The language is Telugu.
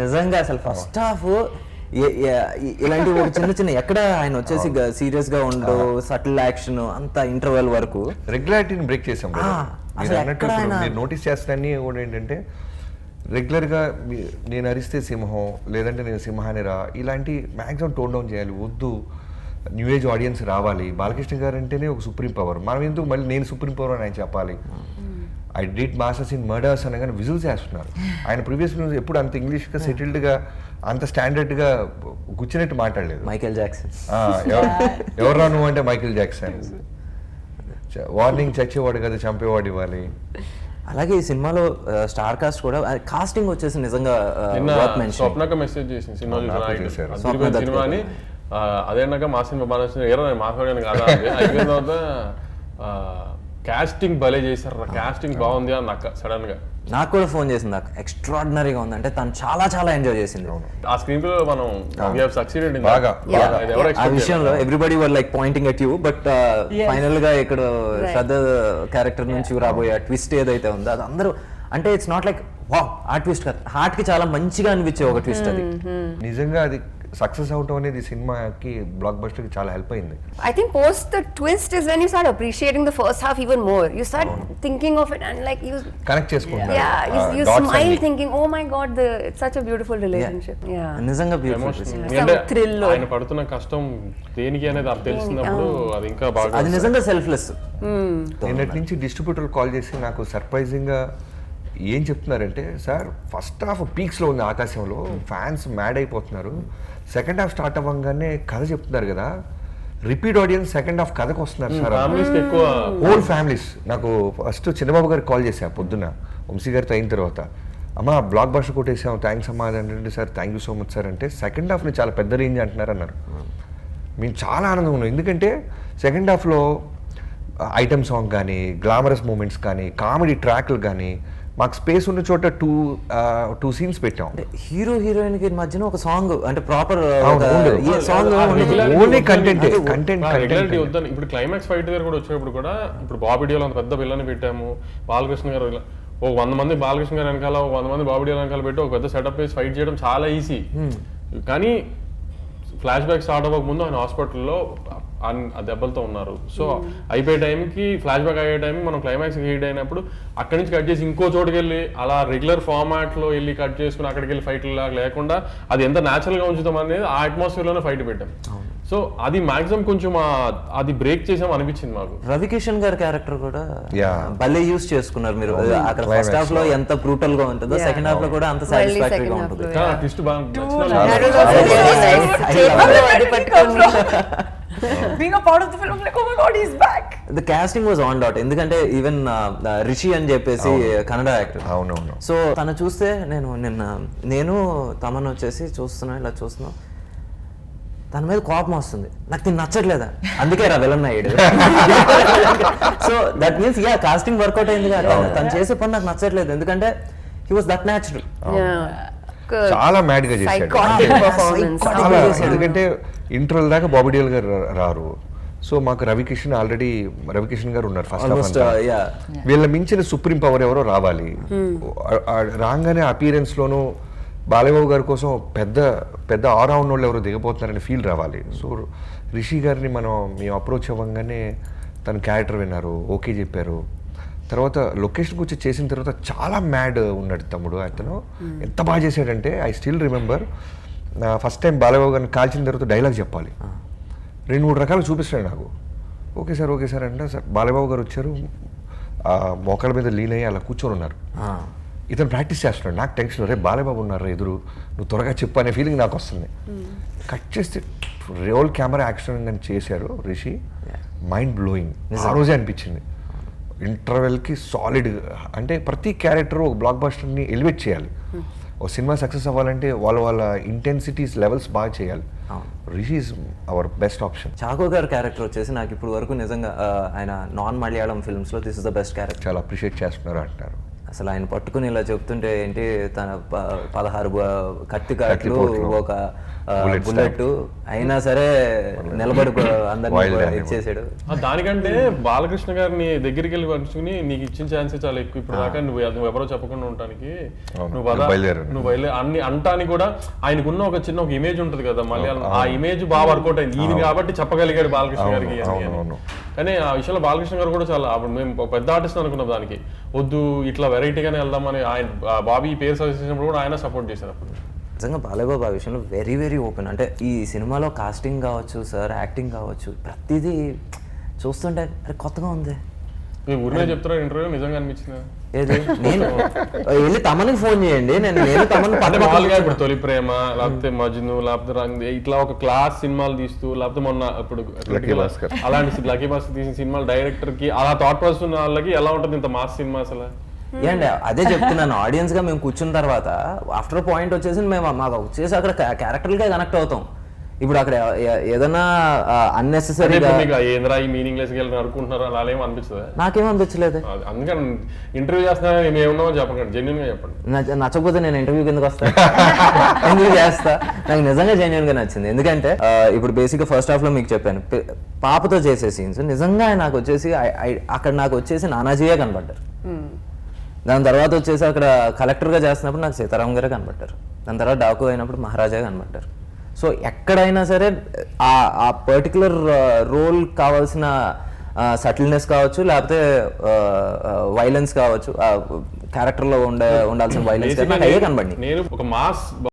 నిజంగా అసలు ఫస్ట్ హాఫ్ ఇలాంటి ఒక చిన్న చిన్న ఎక్కడ ఆయన వచ్చేసి సీరియస్ గా ఉండు సటిల్ యాక్షన్ అంత ఇంటర్వెల్ వరకు రెగ్యులారిటీని బ్రేక్ చేసాం. మీరు అన్నట్టు మీరు నోటీస్ చేస్తాన్ని కూడా ఏంటంటే రెగ్యులర్గా నేను అరిస్తే సింహం లేదంటే నేను సింహానిరా ఇలాంటి మ్యాక్సిమం టోన్ డౌన్ చేయాలి, వద్దు న్యూ ఏజ్ ఆడియన్స్ రావాలి. బాలకృష్ణ గారు అంటేనే ఒక సుప్రీం పవర్, మనం ఎందుకు మళ్ళీ నేను సుప్రీం పవర్ అని ఆయన చెప్పాలి. I did masters in murders అనగానే విజువల్స్ వేస్తున్నారు. ఆయన ప్రీవియస్ న్యూస్ ఎప్పుడు అంత ఇంగ్లీష్గా సెటిల్డ్గా అంత స్టాండర్డ్గా గుచ్చినట్టు మాట్లాడలేదు. మైకేల్ జాక్సన్ ఎవరా నువ్వు అంటే మైకేల్ జాక్సన్. వార్నింగ్ చచ్చేవాడు కదా చంపేవాడు ఇవ్వాలి. అలాగే ఈ సినిమాలో స్టార్ కాస్ట్ కూడా కాస్టింగ్ వచ్చేసి నిజంగా స్వప్నక మెసేజ్ చేసింది సినిమా అని. అదేనాక మా సినిమా బాగా నచ్చింది, ఏదో నేను మాట్లాడాను కదా అయిపోయిన తర్వాత కాస్టింగ్ భలే చేశారు, కాస్టింగ్ బాగుంది అని నాకు సడన్ గా నాకు కూడా ఫోన్ చేసింది. నాకు ఎక్స్ట్రాడినరీగా ఉంది అంటే తను చాలా చాలా ఎంజాయ్ చేసింది ఆ స్క్రీన్ ప్లే. మనం వి హావ్ సక్సీడెడ్ ఇన్ ఆ విషయంలో everybody were like pointing at you, but final గా ఇక్కడ శ్రద్ధ క్యారెక్టర్ నుంచి రాబోయే ట్విస్ట్ ఏదైతే ఉందో అది అందరూ అంటే ఇట్స్ నాట్ లైక్ వావ్ ఆ ట్విస్ట్ కాదు, హార్ట్ కి చాలా మంచిగా అనిపించే ఒక ట్విస్ట్ అది. నిజంగా అది సక్సెస్ అవటం అనేది సినిమాకి బ్లాక్ బస్టర్ కి చాలా హెల్ప్ అయింది. I think post the twist is when you start appreciating the first half even more. You start thinking of it and like you connect చేసుకుంటారు. You smile thinking, oh my god, it's such a beautiful relationship. నిజంగా బ్యూటిఫుల్. ఆయన పడుతున్న కష్టం దేనికి అనేది అది తెలిసినప్పుడు అది ఇంకా బాగా అది నిజంగా సెల్ఫ్లెస్. నిన్నటి నుంచి డిస్ట్రిబ్యూటర్ కాల్ చేసి నాకు సర్ప్రైజింగ్ గా ఏం చెప్తున్నారంటే, సార్ ఫస్ట్ హాఫ్ పీక్స్లో ఉంది ఆకాశంలో, ఫ్యాన్స్ మ్యాడ్ అయిపోతున్నారు, సెకండ్ హాఫ్ స్టార్ట్ అవ్వగానే కథ చెప్తున్నారు కదా, రిపీట్ ఆడియన్స్ సెకండ్ హాఫ్ కథకు వస్తున్నారు సార్, హోల్ ఫ్యామిలీస్. నాకు ఫస్ట్ చిన్నబాబు గారికి కాల్ చేశాను పొద్దున్న వంశీ గారితో అయిన తర్వాత, అమ్మ బ్లాక్ బస్టర్ కొట్టేసాం థ్యాంక్స్ అమ్మా అంటే, sir thank you so much sir అంటే, సెకండ్ హాఫ్ని చాలా పెద్ద రేంజ్ అంటున్నారు అన్నారు. మేము చాలా ఆనందం ఉన్నాం, ఎందుకంటే సెకండ్ హాఫ్లో ఐటమ్ సాంగ్ కానీ గ్లామరస్ మూమెంట్స్ కానీ కామెడీ ట్రాక్లు కానీ మాకు స్పేస్ ఉన్న చోట టూ సీన్స్ పెట్టాం. హీరో హీరోయిన్ కి మధ్యన ఒక సాంగ్ అంటే ప్రాపర్ సాంగ్ ఓన్లీ కంటెంట్. ఇప్పుడు క్లైమాక్స్ ఫైట్ దగ్గర కూడా వచ్చేప్పుడు కూడా ఇప్పుడు బాబిడియోలో అంత పెద్ద పిల్లని పెట్టాము, బాలకృష్ణ గారు ఒక 100 మంది బాలకృష్ణ గారు వెనకాల, ఒక 100 మంది బాబిడియోల వెనకాల పెట్టి ఒక పెద్ద సెటప్ వేసి ఫైట్ చేయడం చాలా ఈజీ. కానీ ఫ్లాష్ బ్యాక్ స్టార్ట్ అవ్వక ముందు ఆయన హాస్పిటల్లో ఆ దెబ్బలతో ఉన్నారు. సో అయిపోయే టైంకి ఫ్లాష్ బ్యాక్ అయ్యే టైంకి మనం క్లైమాక్స్ హిట్ అయినప్పుడు అక్కడి నుంచి కట్ చేసి ఇంకో చోటుకి వెళ్ళి అలా రెగ్యులర్ ఫార్మాట్లో వెళ్ళి కట్ చేసుకుని అక్కడికి వెళ్ళి ఫైట్ లేకుండా అది ఎంత న్యాచురల్గా ఉంచుతాం అనేది ఆ అట్మాస్ఫియర్లోనే ఫైట్ పెట్టాం. సో అది మాక్సిమం కొంచెం అది బ్రేక్ చేసాం అనిపించింది మాకు. రవికిషన్ గారి క్యారెక్టర్ కూడా భలే యూస్ చేసుకున్నారు మీరు. అక్కడ ఫస్ట్ హాఫ్ లో ఎంత బ్రూటల్ గా ఉంటుందో సెకండ్ హాఫ్ లో కూడా అంత సాటిస్ఫాక్టరీగా ఉంటుంది. Twist Being a part of the film, I'm like, oh my god, he's back. The casting was on dot. ఎందుకంటే ఈవెన్ రిషి అని చెప్పేసి కన్నడ యాక్టర్. అవునవును. సో తను చూస్తే నేను తమను వచ్చేసి ఇలా చూస్తున్నాం, తన మీద కోపం వస్తుంది, నాకు తిని నచ్చట్లేదా అందుకే రా విలన్ అయ్యాడు. So that means casting work out అయింది కదా, తను చేసే పని నాకు నచ్చట్లేదు ఎందుకంటే హీ వాస్ దట్ న్యాచురల్. చాలా మ్యాడ్ గా చేశాడు. ఎందుకంటే ఇంటర్వెల్ దాకా బాబిడియల్ గారు రారు, సో మాకు రవికిషన్ గారు ఉన్నారు ఫస్ట్ హాఫ్. వీళ్ళ మించిన సుప్రీం పవర్ ఎవరో రావాలి. రాగానే అపీరెన్స్ లోను బాలయ్యబాబు గారి కోసం పెద్ద ఆల్రౌండ్ వాళ్ళు ఎవరో దిగబోతున్నారని ఫీల్ రావాలి. సో రిషి గారిని మేము అప్రోచ్ అవ్వగానే తన క్యారెక్టర్ విన్నారు, ఓకే చెప్పారు. తర్వాత లొకేషన్కి వచ్చి చేసిన తర్వాత చాలా మ్యాడ్ ఉన్నాడు తమ్ముడు. అతను ఎంత బాగా చేశాడంటే I still remember, first time Balayya Babu గారిని కాల్చిన తర్వాత డైలాగ్ చెప్పాలి, 2-3 రకాలు చూపిస్తాడు నాకు. ఓకే సార్ అంటే, సార్ బాలయ్యబాబు గారు వచ్చారు, మోకాళ్ళ మీద లీన్ అయ్యి అలా కూర్చొని ఉన్నారు, ఇతను ప్రాక్టీస్ చేస్తున్నాడు. నాకు టెన్షన్, రే బాలయ్యబాబు ఉన్నారు ఎదురు, నువ్వు త్వరగా చెప్పు అనే ఫీలింగ్ నాకు వస్తుంది. కట్ చేస్తే రోల్ కెమెరా యాక్షన్ అని చేశారు రిషి, మైండ్ బ్లోయింగ్. ఆ రోజే అనిపించింది ఇంటర్వెల్కి సాలిడ్. అంటే ప్రతి క్యారెక్టర్ ఒక బ్లాక్ బస్టర్ని ఎలివేట్ చేయాలి. ఒక సినిమా సక్సెస్ అవ్వాలంటే వాళ్ళ ఇంటెన్సిటీస్ లెవెల్స్ బాగా చేయాలి. Rishi is our best option. Chacko గారి క్యారెక్టర్ వచ్చేసి నాకు ఇప్పుడు వరకు నిజంగా ఆయన నాన్ మలయాళం ఫిల్మ్స్లో this is the best character. చాలా అప్రిషియేట్ చేస్తున్నారు అంటారు. అసలు ఆయన పట్టుకుని ఇలా చెప్తుంటే ఏంటి, తన 16 కత్తి కాట్లు, ఒక బుల్లెట్ అయినా సరే నిలబడి అందరినీ Wild animal. ఇచ్చేసాడు. దానికంటే బాలకృష్ణ గారిని దగ్గరికి వెళ్ళి పంచుకుని నీకు ఇచ్చిన ఛాన్సే చాలా ఎక్కువ ఇప్పుడు దాకా నువ్వు ఎవరో చెప్పకుండా ఉండటానికి అవును, నువ్వు పద, బయలుదేరాను. నువ్వు అన్ని అంటానికి కూడా ఆయనకున్న ఒక ఇమేజ్ ఉంటది కదా మలయాళం, ఆ ఇమేజ్ బాగా వర్కౌట్ అయింది ఈయన కాబట్టి చెప్పగలిగాడు బాలకృష్ణ గారికి అని. అవును. కానీ ఆ విషయంలో బాలకృష్ణ గారు కూడా చాలా అప్పుడు మేము ఒక పెద్ద ఆర్టిస్ట్ అనుకున్నాం దానికి వద్దు ఇట్లా వెరైటీగానే వెళ్దామని ఆయన బాబీ పేరు సజెస్ట్ చేసినప్పుడు కూడా ఆయన సపోర్ట్ చేశారు అప్పుడు. నిజంగా బాలయ్యబాబు ఆ విషయంలో వెరీ వెరీ ఓపెన్. అంటే ఈ సినిమాలో కాస్టింగ్ కావచ్చు సార్, యాక్టింగ్ కావచ్చు, ప్రతిదీ చూస్తుంటే అరే కొత్తగా ఉంది. మీరు ఊరినే చెప్తారా ఇంటర్వ్యూ నిజంగా అనిపించింది ఏది నేను వెళ్ళి తమనికి ఫోన్ చేయండి, నేను తమను అంటే మామూలుగా ఇప్పుడు తొలి ప్రేమ లేకపోతే మజ్ను లేకపోతే రంగ్ ఇట్లా ఒక క్లాస్ సినిమాలు తీస్తూ లేకపోతే మొన్న ఇప్పుడు లక్కీ భాస్కర్. అలాంటి లక్కీ భాస్కర్ తీసిన సినిమాలు డైరెక్టర్ కి అలా థాట్ ప్రాసెస్ ఉన్న వాళ్ళకి ఎలా ఉంటుంది ఇంత మాస్ సినిమా అసలు? ఏంటి అదే చెప్తున్నాను, ఆడియన్స్ గా మేము కూర్చున్న తర్వాత ఆఫ్టర్ పాయింట్ వచ్చేసి మేము మాకు వచ్చేసి అక్కడ క్యారెక్టర్గా కనెక్ట్ అవుతాం. ఇప్పుడు అక్కడ ఏదైనా అన్నెసెసరీగా ఏంద్రా ఈ మీనింగ్లెస్ గా అనుకుంటున్నారు అలా ఏమో అనిపిస్తుంది? నాకేమనిపించలేదు. అందుకని ఇంటర్వ్యూ చేస్తున్నా మేము ఏమున్నామని చెప్పండి, జెన్యున్ గా చెప్పండి. నచ్చకపోతే నేను ఇంటర్వ్యూ కిందకి వస్తా, ఎందుకు చేస్తా? నాకు నిజంగా జెన్యున్ గా నచ్చింది. ఎందుకంటే ఇప్పుడు బేసిక్ గా ఫస్ట్ హాఫ్ లో మీకు చెప్పాను పాపతో చేసే సీన్స్ నిజంగా నాకు వచ్చేసి అక్కడ నాకు వచ్చేసి నానాజీయే కనబడ్డారు. దాని తర్వాత వచ్చేసి అక్కడ కలెక్టర్గా చేస్తున్నప్పుడు నాకు సీతారాం గారే కనబడ్డారు. దాని తర్వాత డాకు అయినప్పుడు మహారాజా కనబడ్డారు. సో ఎక్కడైనా సరే ఆ పర్టికులర్ రోల్ కావాల్సిన సటిల్నెస్ కావచ్చు, లేకపోతే వైలెన్స్ కావచ్చు, క్యారెక్టర్లో ఉండాల్సిన వైలెన్స్ అయ్యే కనబడి నేను ఒక మాస్